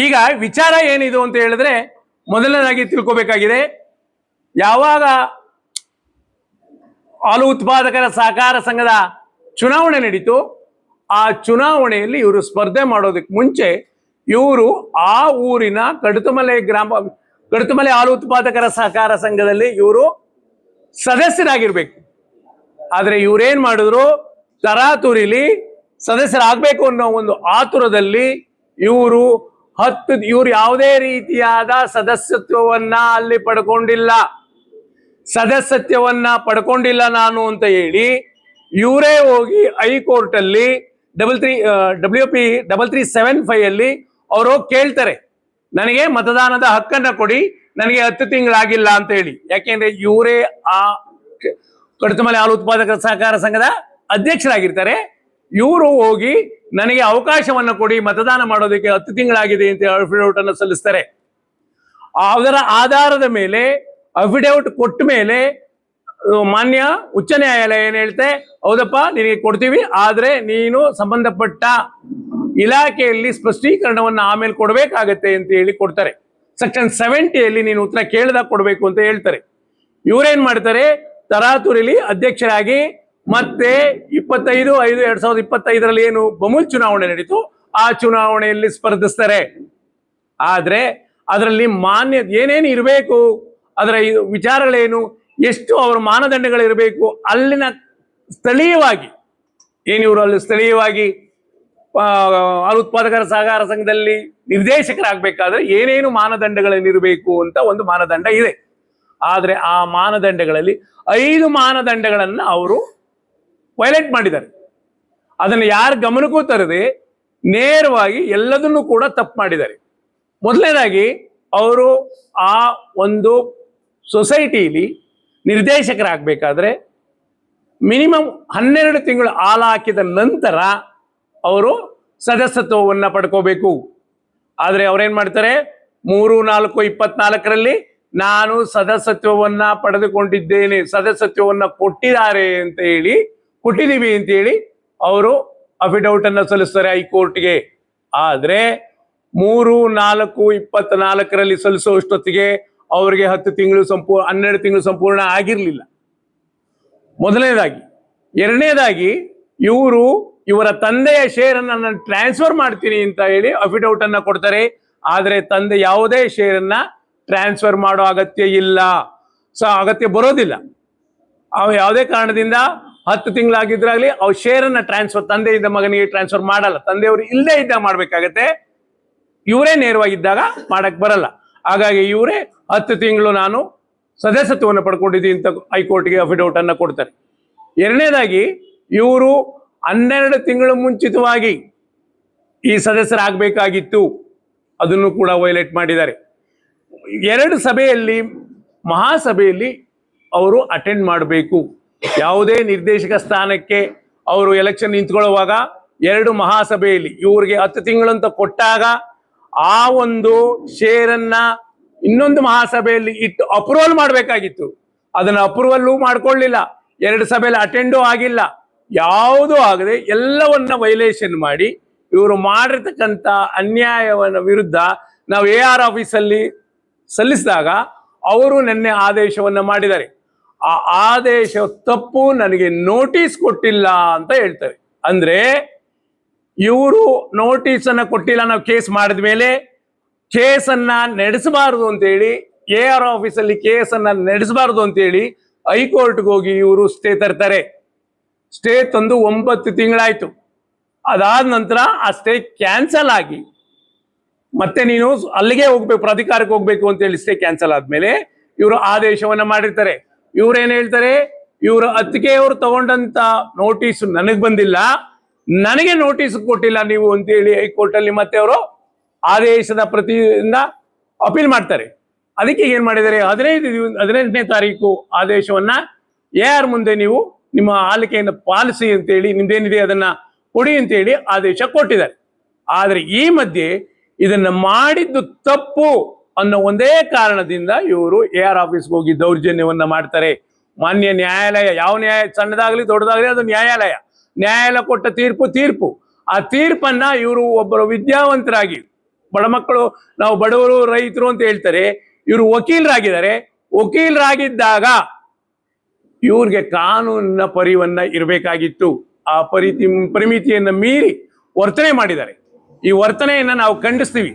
ಈಗ ವಿಚಾರ ಏನಿದು ಅಂತ ಹೇಳಿದ್ರೆ ಮೊದಲನೇದಾಗಿ ತಿಳ್ಕೋಬೇಕಾಗಿದೆ, ಯಾವಾಗ ಹಾಲು ಉತ್ಪಾದಕರ ಸಹಕಾರ ಸಂಘದ ಚುನಾವಣೆ ನಡೀತು, ಆ ಚುನಾವಣೆಯಲ್ಲಿ ಇವರು ಸ್ಪರ್ಧೆ ಮಾಡೋದಕ್ಕೆ ಮುಂಚೆ ಇವರು ಆ ಊರಿನ ಕಡತಮಲೆ ಹಾಲು ಉತ್ಪಾದಕರ ಸಹಕಾರ ಸಂಘದಲ್ಲಿ ಇವರು ಸದಸ್ಯರಾಗಿರ್ಬೇಕು. ಆದ್ರೆ ಇವ್ರೇನ್ ಮಾಡಿದ್ರು, ತರಾತುರಿಲಿ ಸದಸ್ಯರಾಗಬೇಕು ಅನ್ನೋ ಒಂದು ಆತುರದಲ್ಲಿ ಇವರು ಯಾವುದೇ ರೀತಿಯಾದ ಸದಸ್ಯತ್ವವನ್ನ ಅಲ್ಲಿ ಪಡ್ಕೊಂಡಿಲ್ಲ ನಾನು ಅಂತ ಹೇಳಿ ಇವರೇ ಹೋಗಿ ಹೈಕೋರ್ಟ್ ಅಲ್ಲಿ WP3375 ಅಲ್ಲಿ ಅವರು ಕೇಳ್ತಾರೆ, ನನಗೆ ಮತದಾನದ ಹಕ್ಕನ್ನ ಕೊಡಿ, ನನಗೆ 10 ತಿಂಗಳಾಗಿಲ್ಲ ಅಂತ ಹೇಳಿ. ಯಾಕೆಂದ್ರೆ ಇವರೇ ಆ ಕಡತಮಲೆ ಹಾಲು ಉತ್ಪಾದಕರ ಸಹಕಾರ ಸಂಘದ ಅಧ್ಯಕ್ಷರಾಗಿರ್ತಾರೆ. ಇವರು ಹೋಗಿ ನನಗೆ ಅವಕಾಶವನ್ನು ಕೊಡಿ, ಮತದಾನ ಮಾಡೋದಕ್ಕೆ 10 ತಿಂಗಳಾಗಿದೆ ಅಂತ ಅಫಿಡವಿಟ್ ಅನ್ನು ಸಲ್ಲಿಸ್ತಾರೆ. ಅದರ ಆಧಾರದ ಮೇಲೆ ಅಫಿಡವಿಟ್ ಕೊಟ್ಟ ಮೇಲೆ ಮಾನ್ಯ ಉಚ್ಚ ನ್ಯಾಯಾಲಯ ಏನ್ ಹೇಳ್ತೆ, ಹೌದಪ್ಪ ನಿನಗೆ ಕೊಡ್ತೀವಿ, ಆದ್ರೆ ನೀನು ಸಂಬಂಧಪಟ್ಟ ಇಲಾಖೆಯಲ್ಲಿ ಸ್ಪಷ್ಟೀಕರಣವನ್ನು ಆಮೇಲೆ ಕೊಡ್ಬೇಕಾಗತ್ತೆ ಅಂತ ಹೇಳಿ ಕೊಡ್ತಾರೆ. ಸೆಕ್ಷನ್ 70 ನೀನು ಉತ್ತರ ಕೇಳಿದಾಗ ಕೊಡ್ಬೇಕು ಅಂತ ಹೇಳ್ತಾರೆ. ಇವ್ರೇನ್ ಮಾಡ್ತಾರೆ, ತರಾತುರಿಲಿ ಅಧ್ಯಕ್ಷರಾಗಿ ಮತ್ತೆ 25/5/2025 ಏನು ಬಮೂಲ್ ಚುನಾವಣೆ ನಡೀತು, ಆ ಚುನಾವಣೆಯಲ್ಲಿ ಸ್ಪರ್ಧಿಸ್ತಾರೆ. ಆದ್ರೆ ಅದರಲ್ಲಿ ಏನೇನು ಇರಬೇಕು, ಅದರ ವಿಚಾರಗಳೇನು, ಎಷ್ಟು ಅವರ ಮಾನದಂಡಗಳಿರಬೇಕು, ಅಲ್ಲಿನ ಸ್ಥಳೀಯವಾಗಿ ಅಲ್ಲಿ ಸ್ಥಳೀಯವಾಗಿ ಹಾಲು ಉತ್ಪಾದಕರ ಸಹಕಾರ ಸಂಘದಲ್ಲಿ ನಿರ್ದೇಶಕರಾಗಬೇಕಾದ್ರೆ ಏನೇನು ಮಾನದಂಡಗಳೇನಿರಬೇಕು ಅಂತ ಒಂದು ಮಾನದಂಡ ಇದೆ. ಆದ್ರೆ ಆ ಮಾನದಂಡಗಳಲ್ಲಿ 5 ಮಾನದಂಡಗಳನ್ನು ಅವರು ವೈಲೇಟ್ ಮಾಡಿದ್ದಾರೆ. ಅದನ್ನು ಯಾರ ಗಮನಕ್ಕೂ ತರದೆ ನೇರವಾಗಿ ಎಲ್ಲದನ್ನು ಕೂಡ ತಪ್ಪು ಮಾಡಿದ್ದಾರೆ. ಮೊದಲನೇದಾಗಿ ಅವರು ಆ ಒಂದು ಸೊಸೈಟಿಲಿ ನಿರ್ದೇಶಕರಾಗಬೇಕಾದ್ರೆ ಮಿನಿಮಮ್ 12 ತಿಂಗಳು ಹಾಲು ಹಾಕಿದ ನಂತರ ಅವರು ಸದಸ್ಯತ್ವವನ್ನು ಪಡ್ಕೋಬೇಕು. ಆದರೆ ಅವರೇನ್ ಮಾಡ್ತಾರೆ, 3/4/24 ನಾನು ಸದಸ್ಯತ್ವವನ್ನ ಪಡೆದುಕೊಂಡಿದ್ದೇನೆ, ಸದಸ್ಯತ್ವವನ್ನ ಕೊಟ್ಟಿದ್ದೀವಿ ಅಂತ ಹೇಳಿ ಅವರು ಅಫಿಡವಿಟ್ ಅನ್ನ ಸಲ್ಲಿಸ್ತಾರೆ ಹೈಕೋರ್ಟ್ಗೆ. ಆದ್ರೆ 3/4/24 ಸಲ್ಲಿಸುವಷ್ಟೊತ್ತಿಗೆ ಅವರಿಗೆ 12 ತಿಂಗಳು ಸಂಪೂರ್ಣ ಆಗಿರ್ಲಿಲ್ಲ. ಮೊದಲನೇದಾಗಿ. ಎರಡನೇದಾಗಿ ಇವರ ತಂದೆಯ ಶೇರ್ ಅನ್ನ ನಾನು ಟ್ರಾನ್ಸ್ಫರ್ ಮಾಡ್ತೀನಿ ಅಂತ ಹೇಳಿ ಅಫಿಡವಿಟ್ ಅನ್ನ ಕೊಡ್ತಾರೆ. ಆದ್ರೆ ತಂದೆ ಯಾವುದೇ ಶೇರ್ ಅನ್ನ ಟ್ರಾನ್ಸ್ಫರ್ ಮಾಡೋ ಅಗತ್ಯ ಬರೋದಿಲ್ಲ. ಯಾವುದೇ ಕಾರಣದಿಂದ 10 ತಿಂಗಳಾಗಿದ್ರಾಗ್ಲಿ ಅವ್ರ ಶೇರ್ ಅನ್ನ ತಂದೆಯಿಂದ ಮಗನಿಗೆ ಟ್ರಾನ್ಸ್ಫರ್ ಮಾಡಲ್ಲ. ತಂದೆಯವರು ಇಲ್ಲೇ ಇದ್ದಾಗ ಮಾಡ್ಬೇಕಾಗತ್ತೆ, ಇವರೇ ನೇರವಾಗಿದ್ದಾಗ ಮಾಡಕ್ ಬರಲ್ಲ. ಹಾಗಾಗಿ ಇವರೇ 10 ತಿಂಗಳು ನಾನು ಸದಸ್ಯತ್ವವನ್ನು ಪಡ್ಕೊಂಡಿದ್ದೀನಿ ಅಂತ ಹೈಕೋರ್ಟ್ಗೆ ಅಫಿಡವಿಟ್ ಅನ್ನ ಕೊಡ್ತಾರೆ. ಎರಡನೇದಾಗಿ ಇವರು 12 ತಿಂಗಳು ಮುಂಚಿತವಾಗಿ ಈ ಸದಸ್ಯರಾಗಬೇಕಾಗಿತ್ತು, ಅದನ್ನು ಕೂಡ ವೈಲೇಟ್ ಮಾಡಿದ್ದಾರೆ. 2 ಸಭೆಯಲ್ಲಿ ಮಹಾಸಭೆಯಲ್ಲಿ ಅವರು ಅಟೆಂಡ್ ಮಾಡಬೇಕು. ಯಾವುದೇ ನಿರ್ದೇಶಕ ಸ್ಥಾನಕ್ಕೆ ಅವರು ಎಲೆಕ್ಷನ್ ನಿಂತ್ಕೊಳ್ಳುವಾಗ 2 ಮಹಾಸಭೆಯಲ್ಲಿ ಇವರಿಗೆ 10 ತಿಂಗಳಂತ ಕೊಟ್ಟಾಗ ಆ ಒಂದು ಶೇರನ್ನ ಇನ್ನೊಂದು ಮಹಾಸಭೆಯಲ್ಲಿ ಇಟ್ಟು ಅಪ್ರೂವಲ್ ಮಾಡಬೇಕಾಗಿತ್ತು. ಅದನ್ನ ಅಪ್ರೂವಲ್ಲೂ ಮಾಡ್ಕೊಳ್ಳಿಲ್ಲ, 2 ಸಭೆಯಲ್ಲಿ ಅಟೆಂಡೂ ಆಗಿಲ್ಲ, ಯಾವುದೂ ಆಗದೆ ಎಲ್ಲವನ್ನ ವೈಲೇಷನ್ ಮಾಡಿ ಇವರು ಮಾಡಿರ್ತಕ್ಕಂಥ ಅನ್ಯಾಯವನ್ನ ವಿರುದ್ಧ ನಾವು AR ಆಫೀಸಲ್ಲಿ ಸಲ್ಲಿಸಿದಾಗ ಅವರು ನಿನ್ನೆ ಆದೇಶವನ್ನ ಮಾಡಿದ್ದಾರೆ. ಆ ಆದೇಶ ತಪ್ಪು, ನನಗೆ ನೋಟಿಸ್ ಕೊಟ್ಟಿಲ್ಲ ಅಂತ ಹೇಳ್ತಾರೆ. ಅಂದ್ರೆ ಇವರು ನೋಟಿಸ್ ಅನ್ನ ಕೊಟ್ಟಿಲ್ಲ, ನಾವು ಕೇಸ್ ಮಾಡಿದ ಮೇಲೆ ಕೇಸನ್ನ ನಡೆಸಬಾರದು ಅಂತೇಳಿ AR ಆಫೀಸಲ್ಲಿ ಕೇಸನ್ನ ನಡೆಸಬಾರದು ಅಂತೇಳಿ ಹೈಕೋರ್ಟ್ಗೆ ಹೋಗಿ ಇವರು ಸ್ಟೇ ತರ್ತಾರೆ. ಸ್ಟೇ ತಂದು 9 ತಿಂಗಳಾಯ್ತು. ಅದಾದ ನಂತರ ಆ ಸ್ಟೇ ಕ್ಯಾನ್ಸಲ್ ಆಗಿ ಮತ್ತೆ ನೀನು ಅಲ್ಲಿಗೆ ಹೋಗ್ಬೇಕು, ಪ್ರಾಧಿಕಾರಕ್ಕೆ ಹೋಗ್ಬೇಕು ಅಂತೇಳಿ ಸ್ಟೇ ಕ್ಯಾನ್ಸಲ್ ಆದ್ಮೇಲೆ ಇವರು ಆದೇಶವನ್ನ ಮಾಡಿರ್ತಾರೆ. ಇವ್ರೇನ್ ಹೇಳ್ತಾರೆ, ಇವರು ಅತ್ತಿಗೆಯವರು ತಗೊಂಡಂತ ನೋಟಿಸ್ ನನಗೆ ಬಂದಿಲ್ಲ, ನನಗೆ ನೋಟಿಸ್ ಕೊಟ್ಟಿಲ್ಲ ನೀವು ಅಂತೇಳಿ ಹೈಕೋರ್ಟ್ ಅಲ್ಲಿ ಮತ್ತೆ ಅವರು ಆದೇಶದ ಪ್ರತಿಯಿಂದ ಅಪೀಲ್ ಮಾಡ್ತಾರೆ. ಅದಕ್ಕೆ ಏನ್ ಮಾಡಿದ್ದಾರೆ, 18ನೇ ತಾರೀಕು ಆದೇಶವನ್ನ AR ಮುಂದೆ ನೀವು ನಿಮ್ಮ ಆಲಿಕೆಯನ್ನು ಪಾಲಿಸಿ ಅಂತೇಳಿ, ನಿಮ್ದೇನಿದೆ ಅದನ್ನ ಕೊಡಿ ಅಂತೇಳಿ ಆದೇಶ ಕೊಟ್ಟಿದ್ದಾರೆ. ಆದ್ರೆ ಈ ಮಧ್ಯೆ ಇದನ್ನ ಮಾಡಿದ್ದು ತಪ್ಪು ಅನ್ನೋ ಒಂದೇ ಕಾರಣದಿಂದ ಇವರು AR ಆಫೀಸ್ಗೆ ಹೋಗಿ ದೌರ್ಜನ್ಯವನ್ನ ಮಾಡ್ತಾರೆ. ಮಾನ್ಯ ನ್ಯಾಯಾಲಯ, ಯಾವ ನ್ಯಾಯ, ಸಣ್ಣದಾಗ್ಲಿ ದೊಡ್ಡದಾಗ್ಲಿ ಅದು ನ್ಯಾಯಾಲಯ ಕೊಟ್ಟ ತೀರ್ಪು. ಆ ತೀರ್ಪನ್ನ ಇವರು ಒಬ್ಬರು ವಿದ್ಯಾವಂತರಾಗಿ ಬಡ ಮಕ್ಕಳು, ನಾವು ಬಡವರು ರೈತರು ಅಂತ ಹೇಳ್ತಾರೆ. ಇವರು ವಕೀಲರಾಗಿದ್ದಾರೆ. ವಕೀಲರಾಗಿದ್ದಾಗ ಇವ್ರಿಗೆ ಕಾನೂನಿನ ಪರಿವನ್ನ ಇರಬೇಕಾಗಿತ್ತು. ಆ ಪರಿಮಿತಿಯನ್ನು ಮೀರಿ ವರ್ತನೆ ಮಾಡಿದ್ದಾರೆ. ಈ ವರ್ತನೆಯನ್ನ ನಾವು ಖಂಡಿಸ್ತೀವಿ.